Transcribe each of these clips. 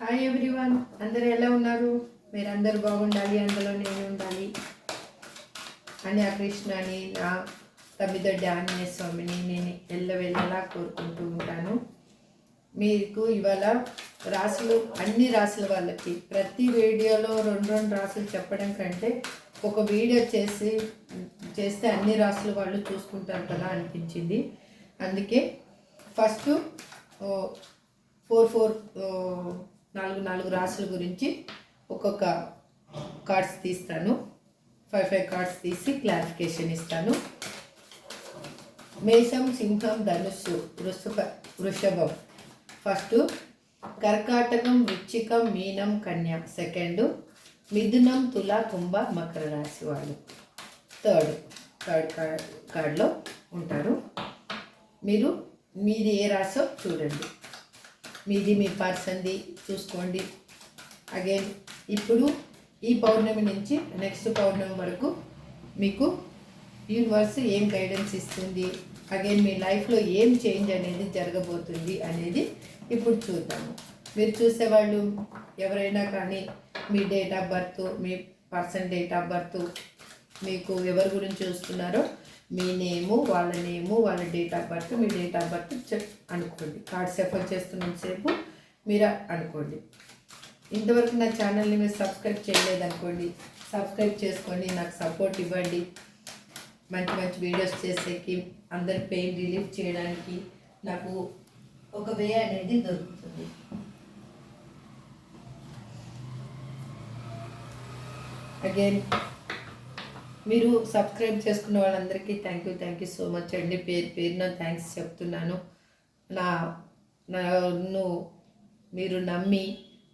Hi everyone, అందరూ ఎలా ఉన్నారు? మీరందరూ బాగుండాలి, అందులో నేను ఉండాలి అని ఆ కృష్ణని నా తమ్మిదొడ్డి ఆంజనేయ స్వామిని నేను ఎల్లవెల్లలా కోరుకుంటూ ఉంటాను. మీకు ఇవాళ రాసులు అన్ని రాసుల వాళ్ళకి ప్రతి వీడియోలో రెండు రెండు రాసులు చెప్పడం కంటే ఒక వీడియో చేస్తే అన్ని రాసుల వాళ్ళు చూసుకుంటారు కదా అనిపించింది. అందుకే ఫస్ట్ నాలుగు నాలుగు రాసుల గురించి ఒక్కొక్క కార్డ్స్ తీస్తాను. 5 కార్డ్స్ తీసి క్లారిఫికేషన్ ఇస్తాను. మేషం, సింహం, ధనుస్సు, వృషభం ఫస్ట్, కర్కాటకం, వృశ్చికం, మీనం, కన్య సెకండ్, మిథునం, తుల, కుంభ, మకర రాశి వాళ్ళు థర్డ్ కార్డ్లో ఉంటారు. మీది ఏ రాసో చూడండి, మీది మీ పర్సన్ది చూసుకోండి. అగైన్ ఇప్పుడు ఈ పౌర్ణమి నుంచి నెక్స్ట్ పౌర్ణమి వరకు మీకు యూనివర్స్ ఏం గైడెన్స్ ఇస్తుంది, అగైన్ మీ లైఫ్లో ఏం చేంజ్ అనేది జరగబోతుంది అనేది ఇప్పుడు చూద్దాము. మీరు చూసేవాళ్ళు ఎవరైనా కానీ మీ డేట్ ఆఫ్ బర్త్, మీ పర్సన్ డేట్ ఆఫ్ బర్త్, మీకు ఎవరి గురించి చూస్తున్నారో మీ నేము, వాళ్ళ నేము, వాళ్ళ డేట్ ఆఫ్ బర్త్, మీ డేట్ ఆఫ్ బర్త్ అనుకోండి. కార్డ్ సెఫర్ చేస్తున్నంతసేపు మీరు అనుకోండి. ఇంతవరకు నా ఛానల్ని మీరు సబ్స్క్రైబ్ చేయలేదనుకోండి, సబ్స్క్రైబ్ చేసుకోండి, నాకు సపోర్ట్ ఇవ్వండి. మంచి మంచి వీడియోస్ చేసేకి, అందరి పెయిన్ రిలీఫ్ చేయడానికి నాకు ఒక వే అనేది దొరుకుతుంది. అగైన్ మీరు సబ్స్క్రైబ్ చేసుకున్న వాళ్ళందరికీ థ్యాంక్ యూ సో మచ్ అండి. పేరున థ్యాంక్స్ చెప్తున్నాను. నన్ను మీరు నమ్మి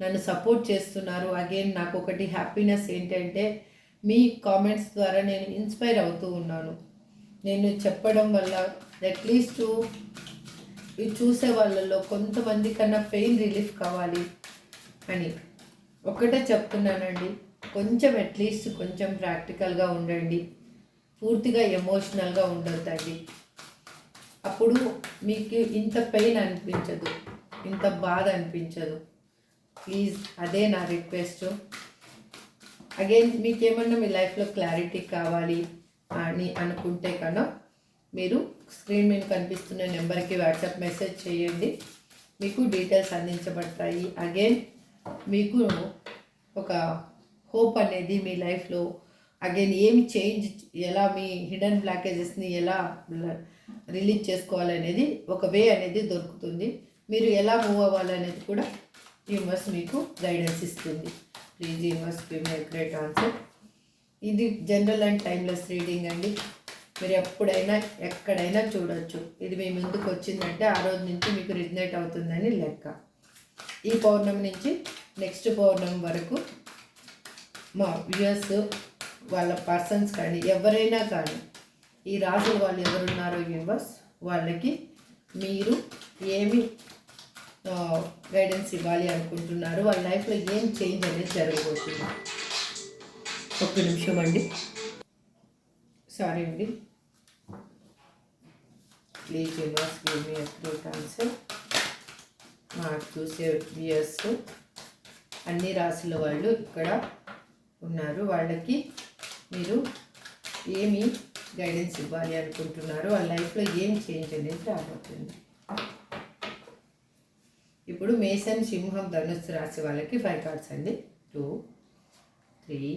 నన్ను సపోర్ట్ చేస్తున్నారు. అగైన్ నాకు ఒకటి హ్యాపీనెస్ ఏంటంటే మీ కామెంట్స్ ద్వారా నేను ఇన్స్పైర్ అవుతూ ఉన్నాను. నేను చెప్పడం వల్ల అట్లీస్ట్ ఇవి చూసే వాళ్ళల్లో కొంతమంది కన్నా పెయిన్ రిలీఫ్ కావాలి అని ఒక్కటే చెప్తున్నానండి. కొంచెం అట్లీస్ట్ కొంచెం ప్రాక్టికల్గా ఉండండి, పూర్తిగా ఎమోషనల్గా ఉండొద్దండి. అప్పుడు మీకు ఇంత పెయిన్ అనిపించదు, ఇంత బాధ అనిపించదు. ప్లీజ్, అదే నా రిక్వెస్ట్. అగైన్ మీకేమన్నా మీ లైఫ్లో క్లారిటీ కావాలి అని అనుకుంటే కన్నా మీరు స్క్రీన్ మీద కనిపిస్తున్న నెంబర్కి వాట్సాప్ మెసేజ్ చేయండి, మీకు డీటెయిల్స్ అందించబడతాయి. అగైన్ మీకు ఒక హోప్ అనేది మీ లైఫ్లో అగైన్ ఏమి చేంజ్, ఎలా మీ హిడెన్ బ్లాకేజెస్ని ఎలా రిలీజ్ చేసుకోవాలనేది ఒక వే అనేది దొరుకుతుంది. మీరు ఎలా మూవ్ అవ్వాలనేది కూడా యూనివర్స్ మీకు గైడెన్స్ ఇస్తుంది. Please universe give me great answer. ఇది జనరల్ అండ్ టైమ్లెస్ రీడింగ్ అండి. మీరు ఎప్పుడైనా ఎక్కడైనా చూడొచ్చు. ఇది మీ ముందుకు వచ్చిందంటే ఆ రోజు నుంచి మీకు రిజనేట్ అవుతుందని లెక్క. ఈ పౌర్ణమి నుంచి నెక్స్ట్ పౌర్ణమి వరకు మా వ్యూయర్స్, వాళ్ళ పర్సన్స్ కానీ ఎవరైనా కానీ ఈ రాసుల వాళ్ళు ఎవరున్నారో యూనివర్స్ వాళ్ళకి మీరు ఏమి గైడెన్స్ ఇవ్వాలి అనుకుంటున్నారు, వాళ్ళ లైఫ్లో ఏం చేంజ్ అనేది జరగబోతుంది. ఒక్క నిమిషం అండి, సారీ అండి. Please universe give me accurate answer. నాకు చూసే వ్యూయర్స్ అన్ని రాసుల వాళ్ళు ఇక్కడ ఉన్నారు, వాళ్ళకి మీరు ఏమి గైడెన్స్ ఇవ్వాలి అనుకుంటున్నారు, వాళ్ళ లైఫ్లో ఏం చేంజ్ అనేది రాబోతుంది. ఇప్పుడు మేషం, సింహం, ధనుస్సు రాశి వాళ్ళకి 5 కార్డ్స్ అండి. 2, 3,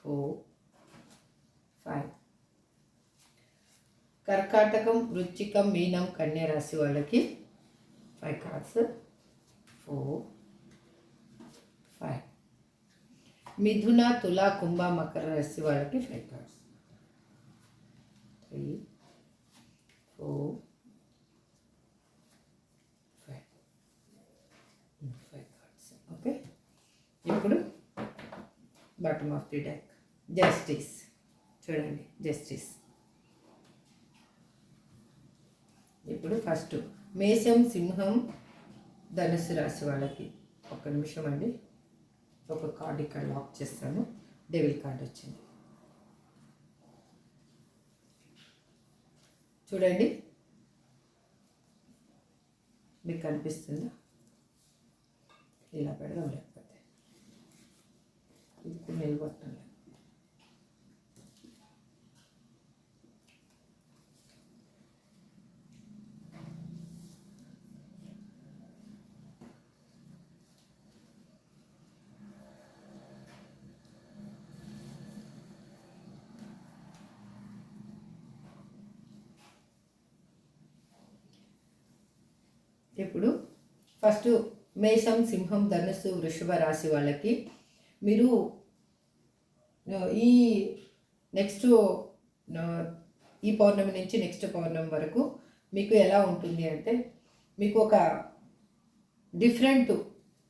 4, 5. కర్కాటకం, వృశ్చికం, మీనం, కన్య రాశి వాళ్ళకి 5 కార్డ్స్. 4, 5. మిథున, తుల, కుంభ, మకర రాశి వాళ్ళకి 5 కార్డ్స్. 3, 4, 5 కార్డ్స్. ఓకే, ఇప్పుడు bottom of the deck justice చూడండి. జస్టిస్. ఇప్పుడు ఫస్ట్ మేషం, సింహం, ధనుస్సు రాశి వాళ్ళకి ఒక్క నిమిషం అండి, ఒక కార్డ్ ఇక్కడ లాక్ చేస్తాను. డెవిల్ కార్డ్ వచ్చింది చూడండి, మీకు కనిపిస్తుందా? ఇలా పెడదాం, లేకపోతే ఇప్పుడు నిలబట్టాలి. ఇప్పుడు ఫస్ట్ మేషం, సింహం, ధనుస్సు, వృషభ రాశి వాళ్ళకి మీరు ఈ నెక్స్ట్ ఈ పౌర్ణమి నుంచి నెక్స్ట్ పౌర్ణమి వరకు మీకు ఎలా ఉంటుంది అంటే, మీకు ఒక డిఫరెంట్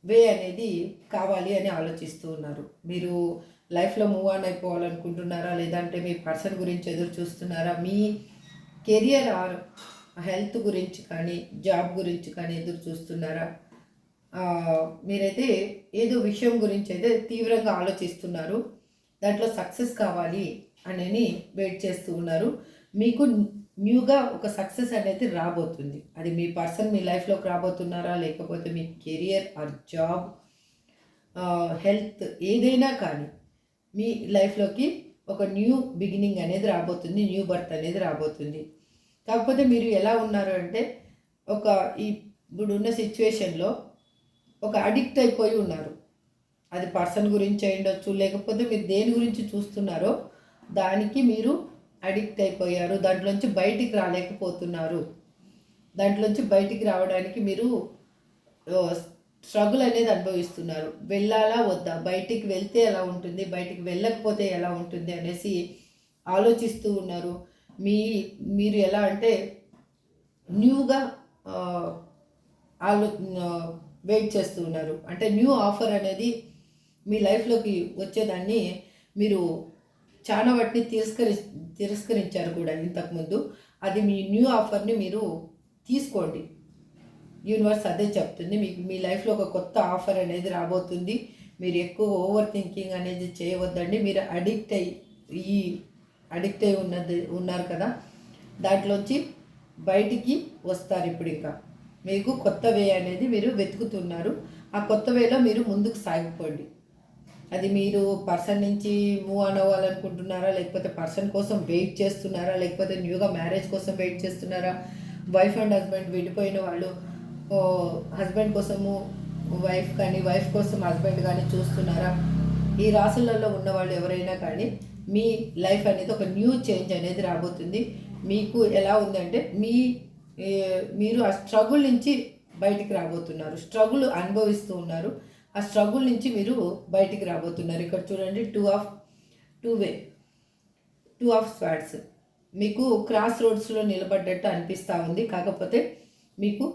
వే అనేది కావాలి అని ఆలోచిస్తూ ఉన్నారు. మీరు లైఫ్లో మూవ్ ఆన్ అయిపోవాలనుకుంటున్నారా, లేదంటే మీ పర్సన్ గురించి ఎదురు చూస్తున్నారా, మీ కెరియర్ ఆర్ హెల్త్ గురించి కానీ జాబ్ గురించి కానీ ఎదురు చూస్తున్నారా, మీరైతే ఏదో విషయం గురించి అయితే తీవ్రంగా ఆలోచిస్తున్నారు, దాంట్లో సక్సెస్ కావాలి అని వెయిట్ చేస్తూ ఉన్నారు. మీకు న్యూగా ఒక సక్సెస్ అనేది రాబోతుంది. అది మీ పర్సన్ మీ లైఫ్లోకి రాబోతున్నారా, లేకపోతే మీ కెరియర్ ఆర్ జాబ్ హెల్త్ ఏదైనా కానీ మీ లైఫ్లోకి ఒక న్యూ బిగినింగ్ అనేది రాబోతుంది, న్యూ బర్త్ అనేది రాబోతుంది. కాకపోతే మీరు ఎలా ఉన్నారు అంటే, ఒక ఇప్పుడున్న సిచ్యువేషన్లో ఒక అడిక్ట్ అయిపోయి ఉన్నారు. అది పర్సన్ గురించి అయ్యుండొచ్చు, లేకపోతే మీరు దేని గురించి చూస్తున్నారో దానికి మీరు అడిక్ట్ అయిపోయారు. దాంట్లోంచి బయటికి రాలేకపోతున్నారు. దాంట్లోంచి బయటికి రావడానికి మీరు స్ట్రగుల్ అనేది అనుభవిస్తున్నారు. వెళ్ళాలా వద్దా, బయటికి వెళ్తే ఎలా ఉంటుంది, బయటికి వెళ్ళకపోతే ఎలా ఉంటుంది అనేసి ఆలోచిస్తూ ఉన్నారు. మీరు ఎలా అంటే న్యూగా వెయిట్ చేస్తూ ఉన్నారు. అంటే న్యూ ఆఫర్ అనేది మీ లైఫ్లోకి వచ్చేదాన్ని మీరు చాలా వాటిని తిరస్కరించారు కూడా ఇంతకుముందు. అది మీ న్యూ ఆఫర్ని మీరు తీసుకోండి. యూనివర్స్ అదే చెప్తుంది, మీకు మీ లైఫ్లో ఒక కొత్త ఆఫర్ అనేది రాబోతుంది. మీరు ఎక్కువ ఓవర్ థింకింగ్ అనేది చేయవద్దండి. మీరు అడిక్ట్ అయి ఉన్నారు కదా, దాంట్లోంచి బయటికి వస్తారు. ఇప్పుడు ఇంకా మీకు కొత్త వే అనేది మీరు వెతుకుతున్నారు. ఆ కొత్త వేలో మీరు ముందుకు సాగిపోండి. అది మీరు పర్సన్ నుంచి మూవ్ ఆన్ అవ్వాలనుకుంటున్నారా, లేకపోతే పర్సన్ కోసం వెయిట్ చేస్తున్నారా, లేకపోతే న్యూగా మ్యారేజ్ కోసం వెయిట్ చేస్తున్నారా, వైఫ్ అండ్ హస్బెండ్ విడిపోయిన వాళ్ళు హస్బెండ్ కోసము వైఫ్ కానీ వైఫ్ కోసం హస్బెండ్ కానీ చూస్తున్నారా, ఈ రాశులలో ఉన్నవాళ్ళు ఎవరైనా కానీ మీ లైఫ్ అనేది ఒక న్యూ చేంజ్ అనేది రాబోతుంది. మీకు ఎలా ఉందంటే మీరు ఆ స్ట్రగుల్ నుంచి బయటికి రాబోతున్నారు. స్ట్రగుల్ అనుభవిస్తూ ఉన్నారు. ఆ స్ట్రగుల్ నుంచి మీరు బయటికి రాబోతున్నారు. ఇక్కడ చూడండి, టూ ఆఫ్ స్వార్డ్స్ మీకు క్రాస్ రోడ్స్లో నిలబడ్డట్టు అనిపిస్తూ ఉంది. కాకపోతే మీకు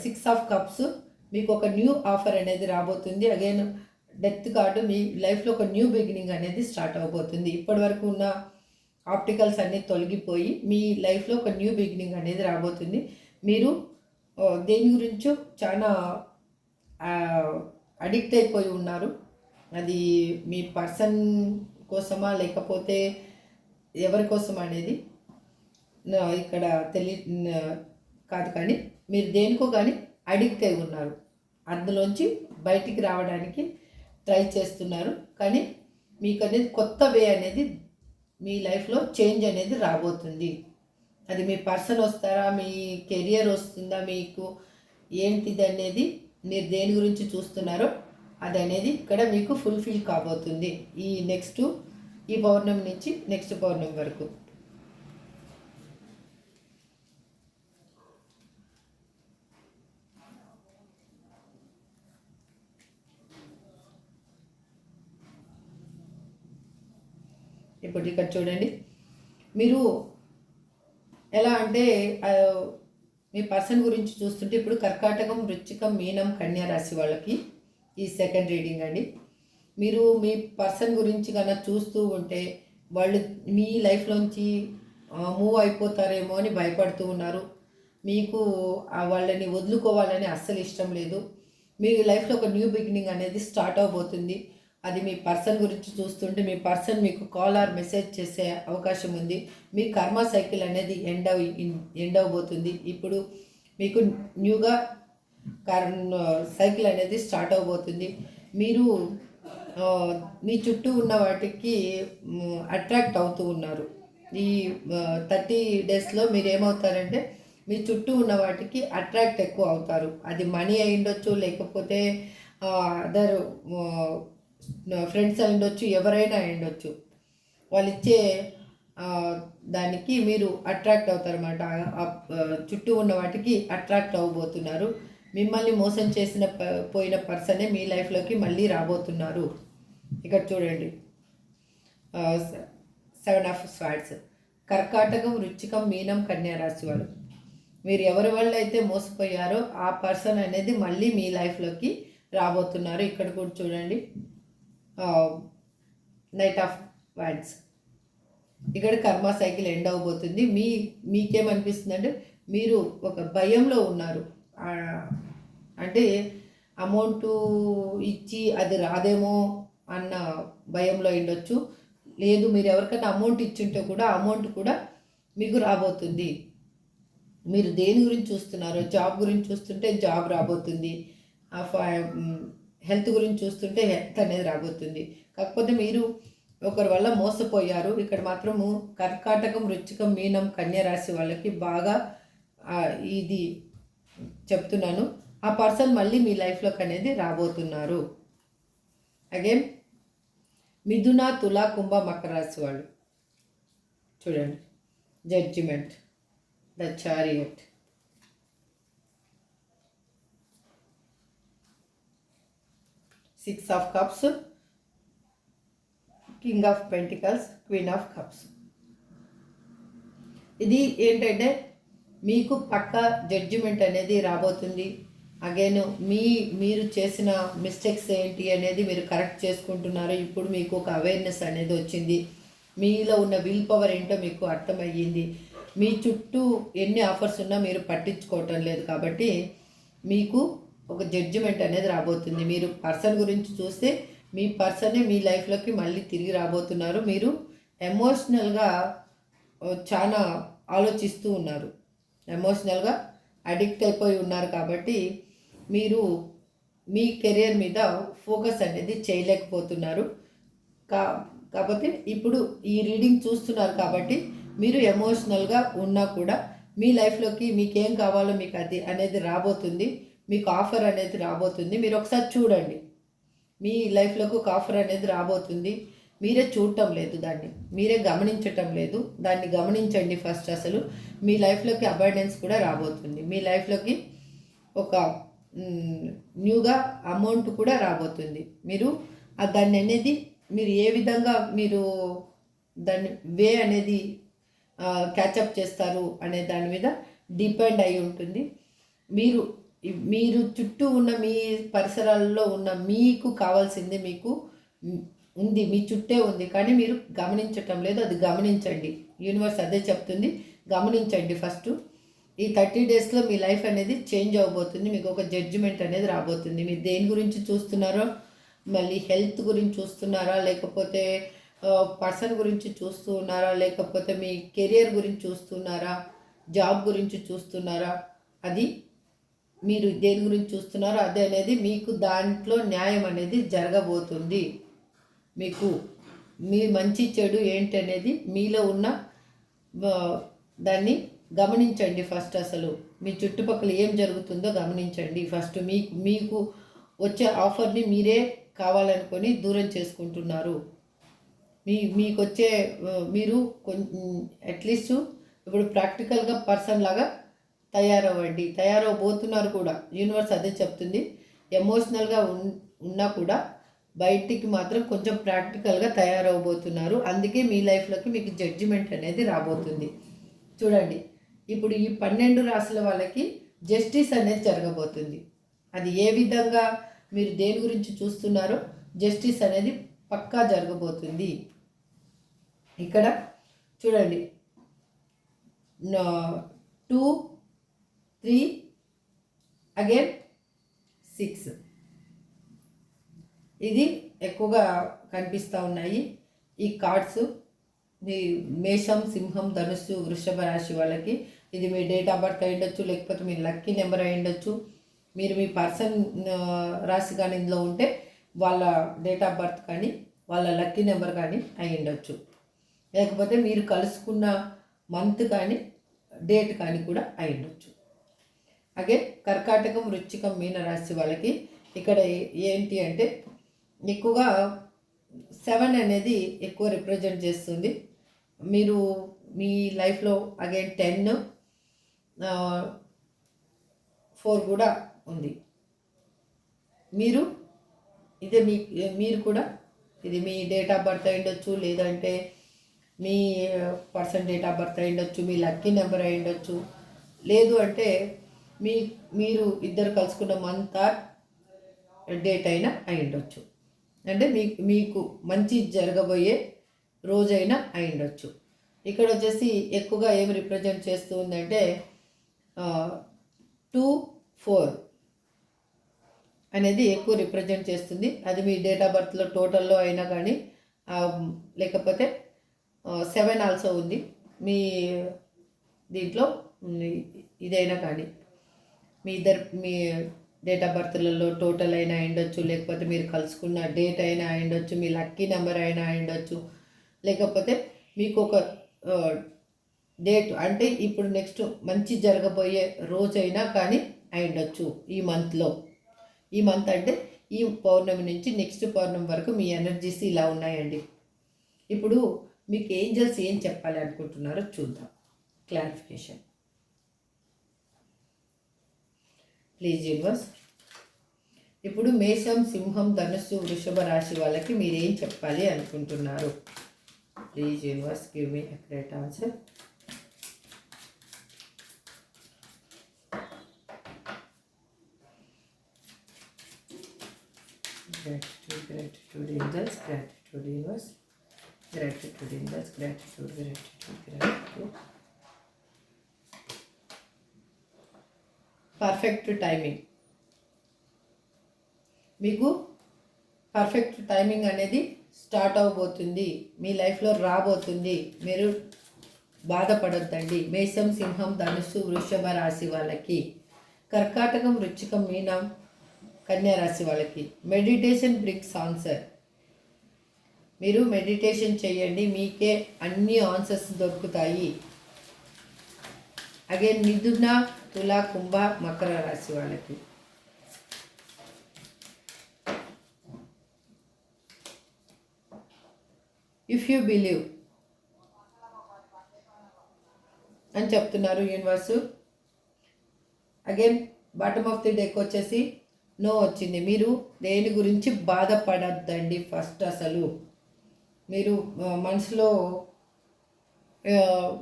6 ఆఫ్ కప్స్ మీకు ఒక న్యూ ఆఫర్ అనేది రాబోతుంది. అగైన్ డెత్ కార్డు మీ లైఫ్లో ఒక న్యూ బిగినింగ్ అనేది స్టార్ట్ అవబోతుంది. ఇప్పటి వరకు ఉన్న ఆప్టికల్స్ అన్నీ తొలగిపోయి మీ లైఫ్లో ఒక న్యూ బిగినింగ్ అనేది రాబోతుంది. మీరు దేని గురించో చాలా అడిక్ట్ అయిపోయి ఉన్నారు. అది మీ పర్సన్ కోసమా లేకపోతే ఎవరి కోసం అనేది ఇక్కడ కాదు, కానీ మీరు దేనికో కానీ అడిక్ట్ అయి ఉన్నారు. అందులోంచి బయటికి రావడానికి ట్రై చేస్తున్నారు. కానీ మీకు అనేది కొత్త వే అనేది మీ లైఫ్లో చేంజ్ అనేది రాబోతుంది. అది మీ పర్సన్ వస్తారా, మీ కెరియర్ వస్తుందా, మీకు ఏంటిది అనేది మీరు దేని గురించి చూస్తున్నారో అది అనేది ఇక్కడ మీకు ఫుల్ఫిల్ కాబోతుంది ఈ పౌర్ణమి నుంచి నెక్స్ట్ పౌర్ణమి వరకు. ఇప్పుడు ఇక్కడ చూడండి, మీరు ఎలా అంటే మీ పర్సన్ గురించి చూస్తుంటే ఇప్పుడు కర్కాటకం, వృశ్చికం, మీనం, కన్యా రాశి వాళ్ళకి ఈ సెకండ్ రీడింగ్ అండి. మీరు మీ పర్సన్ గురించి కన్నా చూస్తూ ఉంటే వాళ్ళు మీ లైఫ్లోంచి మూవ్ అయిపోతారేమో అని భయపడుతూ ఉన్నారు. మీకు వాళ్ళని వదులుకోవాలని అస్సలు ఇష్టం లేదు. మీ లైఫ్లో ఒక న్యూ బిగినింగ్ అనేది స్టార్ట్ అవబోతుంది. అది మీ పర్సన్ గురించి చూస్తుంటే మీ పర్సన్ మీకు కాల్ ఆర్ మెసేజ్ చేసే అవకాశం ఉంది. మీ కర్మ సైకిల్ అనేది ఎండ్ అవబోతుంది. ఇప్పుడు మీకు న్యూగా సైకిల్ అనేది స్టార్ట్ అవబోతుంది. మీరు మీ చుట్టూ ఉన్న వాటికి అట్రాక్ట్ అవుతూ ఉన్నారు. ఈ 30 డేస్లో మీరు ఏమవుతారంటే మీ చుట్టూ ఉన్న వాటికి అట్రాక్ట్ ఎక్కువ అవుతారు. అది మనీ అయి ఉండొచ్చు, లేకపోతే అదర్ ఫ్రెండ్స్ అయి ఉండొచ్చు, ఎవరైనా అయి ఉండొచ్చు. వాళ్ళు ఇచ్చే దానికి మీరు అట్రాక్ట్ అవుతారు అన్నమాట. చుట్టూ ఉన్న వాటికి అట్రాక్ట్ అవ్వబోతున్నారు. మిమ్మల్ని మోసం చేసిన పోయిన పర్సనే మీ లైఫ్లోకి మళ్ళీ రాబోతున్నారు. ఇక్కడ చూడండి, 7 ఆఫ్ స్వార్డ్స్. కర్కాటకం, వృశ్చికం, మీనం, కన్యా రాశి వాళ్ళు. మీరు ఎవరి వల్ల అయితే మోసపోయారో ఆ పర్సన్ అనేది మళ్ళీ మీ లైఫ్లోకి రాబోతున్నారు. ఇక్కడ కూడా చూడండి, నైట్ ఆఫ్ వాండ్స్. ఇక్కడ కర్మ సైకిల్ ఎండ్ అవబోతుంది. మీకేమనిపిస్తుంది అంటే మీరు ఒక భయంలో ఉన్నారు. అంటే అమౌంట్ ఇచ్చి అది రాదేమో అన్న భయంలో ఉండొచ్చు. లేదు, మీరు ఎవరికైనా అమౌంట్ ఇచ్చింటే కూడా అమౌంట్ కూడా మీకు రాబోతుంది. మీరు దేని గురించి చూస్తున్నారో, జాబ్ గురించి చూస్తుంటే జాబ్ రాబోతుంది. హెల్త్ గురించి చూస్తుంటే హెల్త్ అనేది రాబోతుంది. కాకపోతే మీరు ఒకరి వల్ల మోసపోయారు. ఇక్కడ మాత్రము కర్కాటకం, వృశ్చికం, మీనం, కన్యా రాశి వాళ్ళకి బాగా ఇది చెప్తున్నాను. ఆ పర్సన్ మళ్ళీ మీ లైఫ్లోకి అనేది రాబోతున్నారు. అగైన్ మిథున, తుల, కుంభ, మకర రాశి వాళ్ళు చూడండి, judgement, the chariot, six of cups, king of pentacles, queen of cups. ఇది ఏంటంటే మీకు పక్క జడ్జిమెంట్ అనేది రాబోతుంది. అగైన్ మీరు చేసిన మిస్టేక్స్ ఏంటి అనేది మీరు కరెక్ట్ చేసుకుంటున్నారు. ఇప్పుడు మీకు ఒక అవేర్నెస్ అనేది వచ్చింది. మీలో ఉన్న విల్ పవర్ ఏంటో మీకు అర్థమయ్యింది. మీ చుట్టూ ఎన్ని ఆఫర్స్ ఉన్నా మీరు పట్టించుకోవటం లేదు. కాబట్టి మీకు ఒక జడ్జిమెంట్ అనేది రాబోతుంది. మీరు పర్సన్ గురించి చూస్తే మీ పర్సనే మీ లైఫ్లోకి మళ్ళీ తిరిగి రాబోతున్నారు. మీరు ఎమోషనల్గా చాలా ఆలోచిస్తూ ఉన్నారు, ఎమోషనల్గా అడిక్ట్ అయిపోయి ఉన్నారు. కాబట్టి మీరు మీ కెరియర్ మీద ఫోకస్ అనేది చేయలేకపోతున్నారు. కాకపోతే ఇప్పుడు ఈ రీడింగ్ చూస్తున్నారు కాబట్టి మీరు ఎమోషనల్గా ఉన్నా కూడా మీ లైఫ్లోకి మీకేం కావాలో మీకు అది అనేది రాబోతుంది. మీకు ఆఫర్ అనేది రాబోతుంది. మీరు ఒకసారి చూడండి, మీ లైఫ్లోకి ఒక ఆఫర్ అనేది రాబోతుంది. మీరే చూడటం లేదు, దాన్ని మీరే గమనించటం లేదు. దాన్ని గమనించండి ఫస్ట్. అసలు మీ లైఫ్లోకి అబాండెన్స్ కూడా రాబోతుంది. మీ లైఫ్లోకి ఒక న్యూగా అమౌంట్ కూడా రాబోతుంది. మీరు దాన్ని అనేది మీరు ఏ విధంగా మీరు దాన్ని వే అనేది క్యాచప్ చేస్తారు అనే దాని మీద డిపెండ్ అయి ఉంటుంది. మీరు చుట్టూ ఉన్న మీ పరిసరాల్లో ఉన్న మీకు కావాల్సింది మీకు ఉంది, మీ చుట్టే ఉంది, కానీ మీరు గమనించటం లేదు. అది గమనించండి. యూనివర్స్ అదే చెప్తుంది, గమనించండి ఫస్ట్. ఈ 30 డేస్లో మీ లైఫ్ అనేది చేంజ్ అవ్వబోతుంది. మీకు ఒక జడ్జిమెంట్ అనేది రాబోతుంది. మీరు దేని గురించి చూస్తున్నారో, మళ్ళీ హెల్త్ గురించి చూస్తున్నారా, లేకపోతే పర్సన్ గురించి చూస్తూ ఉన్నారా, లేకపోతే మీ కెరియర్ గురించి చూస్తున్నారా, జాబ్ గురించి చూస్తున్నారా, అది మీరు దేని గురించి చూస్తున్నారో అదే అనేది మీకు దాంట్లో న్యాయం అనేది జరగబోతుంది. మీకు మీ మంచి చెడు ఏంటి అనేది మీలో ఉన్న దాన్ని గమనించండి ఫస్ట్. అసలు మీ చుట్టుపక్కల ఏం జరుగుతుందో గమనించండి ఫస్ట్. మీకు వచ్చే ఆఫర్ని మీరే కావాలనుకొని దూరం చేసుకుంటున్నారు. మీకు వచ్చే మీరు అట్లీస్ట్ ఇప్పుడు ప్రాక్టికల్గా పర్సన్ లాగా తయారవ్వండి, తయారవబోతున్నారు కూడా. యూనివర్స్ అదే చెప్తుంది. ఎమోషనల్గా ఉన్నా కూడా బయటికి మాత్రం కొంచెం ప్రాక్టికల్గా తయారవబోతున్నారు. అందుకే మీ లైఫ్లోకి మీకు జడ్జిమెంట్ అనేది రాబోతుంది. చూడండి, ఇప్పుడు ఈ 12 రాశుల వాళ్ళకి జస్టిస్ అనేది జరగబోతుంది. అది ఏ విధంగా మీరు దేని గురించి చూస్తున్నారో జస్టిస్ అనేది పక్కా జరగబోతుంది. ఇక్కడ చూడండి, 2, 3 అగైన్ 6 ఇది ఎక్కువగా కనిపిస్తూ ఉన్నాయి ఈ కార్డ్స్. మీ మేషం, సింహం, ధనుస్సు, వృషభ రాశి వాళ్ళకి ఇది మీ డేట్ ఆఫ్ బర్త్ అయి ఉండొచ్చు, లేకపోతే మీ లక్కీ నెంబర్ అయి ఉండొచ్చు. మీరు మీ పర్సన్ రాశి కానీ ఇందులో ఉంటే వాళ్ళ డేట్ ఆఫ్ బర్త్ కానీ వాళ్ళ లక్కీ నెంబర్ కానీ అయి ఉండొచ్చు. లేకపోతే మీరు కలుసుకున్న మంత్ కానీ డేట్ కానీ కూడా అయి ఉండొచ్చు. అలాగే కర్కాటకం, వృశ్చికం, మీన రాశి వాళ్ళకి ఇక్కడ ఏంటి అంటే ఎక్కువగా 7 అనేది ఎక్కువ రిప్రజెంట్ చేస్తుంది. మీరు మీ లైఫ్లో అగైన్ 10, 4 కూడా ఉంది. మీరు కూడా ఇది మీ డేట్ ఆఫ్ బర్త్ అయి ఉండొచ్చు, లేదంటే మీ పర్సన్ డేట్ ఆఫ్ బర్త్ అయి ఉండొచ్చు, మీ లక్కీ నెంబర్ అయి ఉండొచ్చు, లేదు అంటే మీరు ఇద్దరు కలుసుకున్న మంత్ ఆర్ డేట్ అయినా అయి ఉండొచ్చు. అంటే మీకు మంచి జరగబోయే రోజైనా అయి ఉండొచ్చు. ఇక్కడ వచ్చేసి ఎక్కువగా ఏమి రిప్రజెంట్ చేస్తూ ఉందంటే 2, 4 అనేది ఎక్కువ రిప్రజెంట్ చేస్తుంది. అది మీ డేట్ ఆఫ్ బర్త్లో టోటల్లో అయినా కానీ, లేకపోతే 7 ఆల్సో ఉంది మీ దీంట్లో ఇదైనా కానీ, మీ డేట్ ఆఫ్ బర్త్లలో టోటల్ అయినా అయిండొచ్చు, లేకపోతే మీరు కలుసుకున్న డేట్ అయినా అయిండొచ్చు, మీ లక్కీ నెంబర్ అయినా అయిండొచ్చు, లేకపోతే మీకు ఒక డేట్ అంటే ఇప్పుడు నెక్స్ట్ మంచి జరగబోయే రోజైనా కానీ అయిండొచ్చు. ఈ మంత్ అంటే ఈ పౌర్ణమి నుంచి నెక్స్ట్ పౌర్ణమి వరకు మీ ఎనర్జీస్ ఇలా ఉన్నాయండి. ఇప్పుడు మీకు ఏంజల్స్ ఏం చెప్పాలి అనుకుంటున్నారో చూద్దాం. Clarification please universe. ఇప్పుడు మేషం, సింహం, ధనుస్సు, వృషభ రాశి వాళ్ళకి మీరేం చెప్పాలి అనుకుంటున్నారు? Please universe give me accurate answer. Gratitude angels, gratitude universe, gratitude angels, gratitude. Perfect timing. మీకు పర్ఫెక్ట్ టైమింగ్ అనేది స్టార్ట్ అవబోతుంది, మీ లైఫ్లో రాబోతుంది. మీరు బాధపడొద్దండి. మేషం, సింహం, ధనుస్సు, వృషభ రాశి వాళ్ళకి, కర్కాటకం, వృశ్చికం, మీనం, కన్యా రాశి వాళ్ళకి మెడిటేషన్ బ్రింగ్స్ ఆన్సర్. మీరు మెడిటేషన్ చేయండి, మీకే అన్ని ఆన్సర్స్ దొరుకుతాయి. అగైన్ మిథున, తుల, కుంభ, మకర రాశి వాళ్ళకి ఇఫ్ యూ బిలీవ్ అని చెప్తున్నారు universe. Again bottom of the deck వచ్చేసి నో వచ్చింది. మీరు దేని గురించి బాధపడద్దండి. ఫస్ట్ అసలు మీరు మనసులో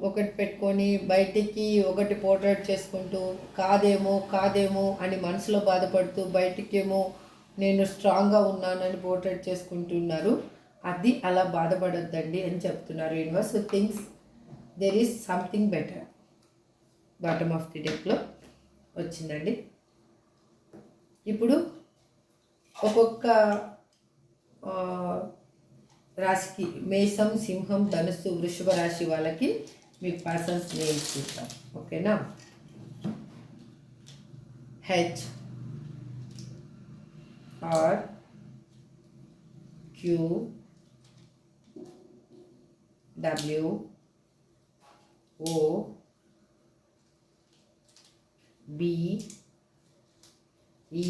ఒకటి పెట్టుకొని బయటికి ఒకటి పోర్ట్రేట్ చేసుకుంటూ కాదేమో అని మనసులో బాధపడుతూ బయటికేమో నేను స్ట్రాంగ్గా ఉన్నానని పోర్ట్రేట్ చేసుకుంటున్నారు. అది అలా బాధపడొద్దండి అని చెప్తున్నారు universe. Things there is something better. Bottom of the డెక్లో వచ్చిందండి. ఇప్పుడు ఒక్కొక్క రాశికి మేషం, సింహం, ధనుస్సు, వృషభ రాశి వాళ్ళకి మీ పర్సన్స్ నేమ్స్ చూద్దాం. ఓకేనా? H, R, Q, W, O, B, E,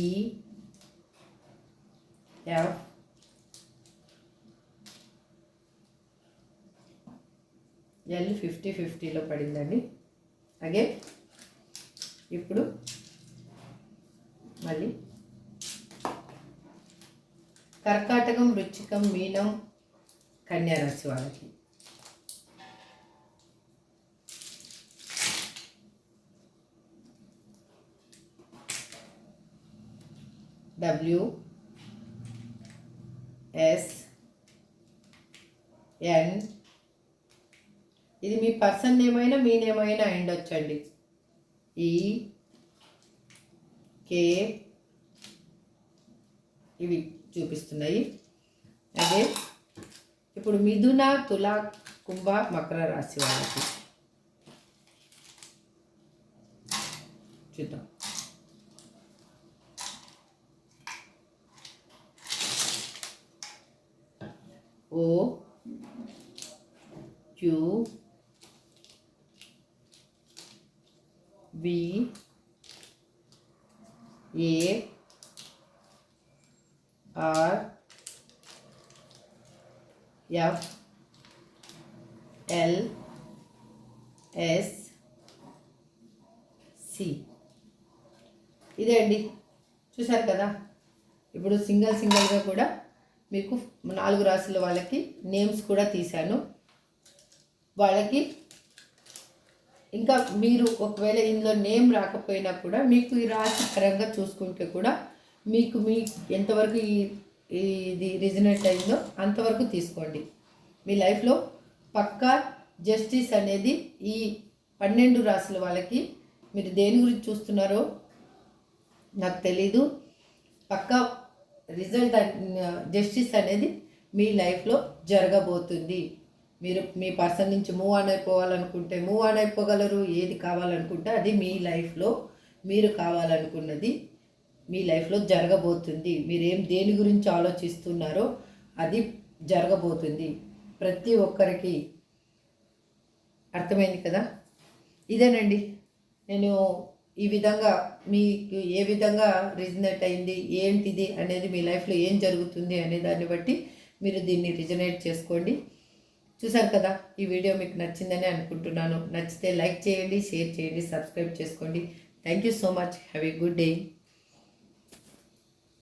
F, L 50-50లో పడిందండి. అలాగే ఇప్పుడు మళ్ళీ కర్కాటకం, వృశ్చికం, మీనం, కన్యా రాశి వాళ్ళకి డబ్ల్యూ, ఎస్, ఎన్, ఇది మీ పర్సన్ నేమైనా మీ నేమైనా అయిండొచ్చండి. ఈ, కే ఇవి చూపిస్తున్నాయి. అదే ఇప్పుడు మిథున, తుల, కుంభ, మకర రాశి వాళ్ళకి చూద్దాం. O Q B A R F L S C. ఇదే అండి, చూశారు కదా. ఇప్పుడు సింగిల్గా కూడా మీకు 4 రాశుల వాళ్ళకి నేమ్స్ కూడా తీశాను. వాళ్ళకి ఇంకా మీరు ఒకవేళ ఇందులో నేమ్ రాకపోయినా కూడా మీకు ఈ రాశి పరంగా చూసుకుంటే కూడా మీకు ఎంతవరకు ఇది రిజనేట్ అయిందో అంతవరకు తీసుకోండి. మీ లైఫ్లో పక్కా జస్టిస్ అనేది ఈ 12 రాశుల వాళ్ళకి, మీరు దేని గురించి చూస్తున్నారో నాకు తెలీదు, పక్కా రిజల్ట్ జస్టిస్ అనేది మీ లైఫ్లో జరగబోతుంది. మీరు మీ పర్సన్ నుంచి మూవ్ ఆన్ అయిపోవాలనుకుంటే మూవ్ ఆన్ అయిపోగలరు. ఏది కావాలనుకుంటే అది మీ లైఫ్లో మీరు కావాలనుకున్నది మీ లైఫ్లో జరగబోతుంది. మీరేం దేని గురించి ఆలోచిస్తున్నారో అది జరగబోతుంది. ప్రతి ఒక్కరికి అర్థమైంది కదా. ఇదేనండి, నేను ఈ విధంగా మీకు ఏ విధంగా రిజనేట్ అయింది, ఏంటిది అనేది, మీ లైఫ్లో ఏం జరుగుతుంది అనే దాన్ని బట్టి మీరు దీన్ని రిజనేట్ చేసుకోండి. చూసారు కదా, ఈ వీడియో మీకు నచ్చిందని అనుకుంటున్నాను. నచ్చితే లైక్ చేయండి, షేర్ చేయండి, సబ్స్క్రైబ్ చేసుకోండి. Thank you so much. Have a good day.